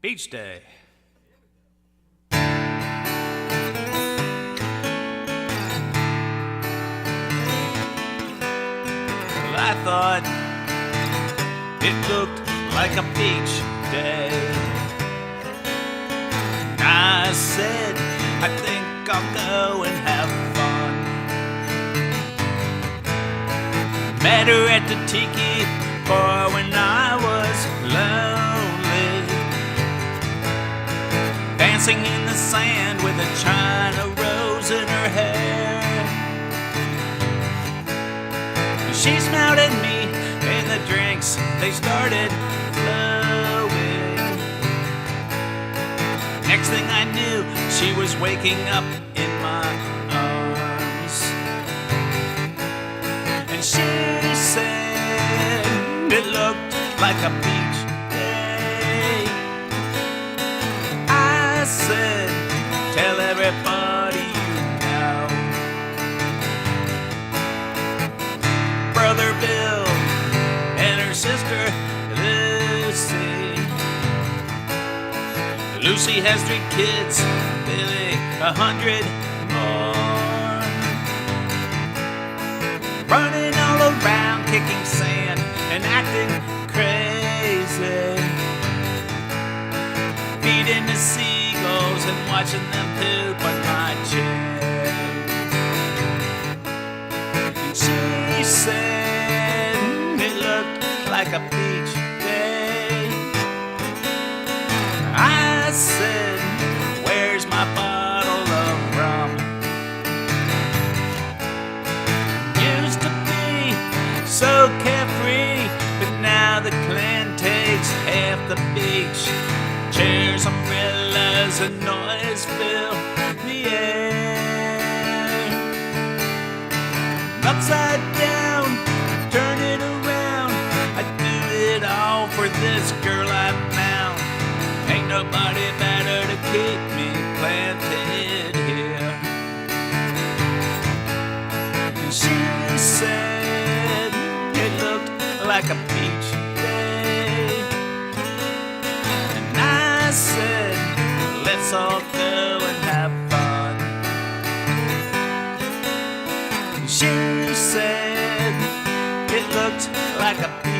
Beach Day. Well, I thought it looked like a beach day. I said, I think I'll go and have fun. Met her at the tiki bar when I was lonely, dancing in the sand with a China rose in her hair. She smiled at me and the drinks, they started flowing. Next thing I knew, she was waking up in my arms. And she said it looked like a beach day. I said, tell everybody you know. Brother Bill and her sister Lucy. Lucy has 3 kids, Billy 100 more. Running all around, kicking sand and acting crazy, feeding the seagulls and watching them poop on my chair. And she said it looked like a beach day. I said, where's my bottle of rum? Used to be so carefree, but now the Klan takes half the beach. Chairs, umbrellas, and noise fill the air. Upside down, turn it around, I do it all for this girl I found. Ain't nobody better to keep me planted here. And she said it looked like a beach day. And I said, let's all go and have fun. And she said it looked like a beach day.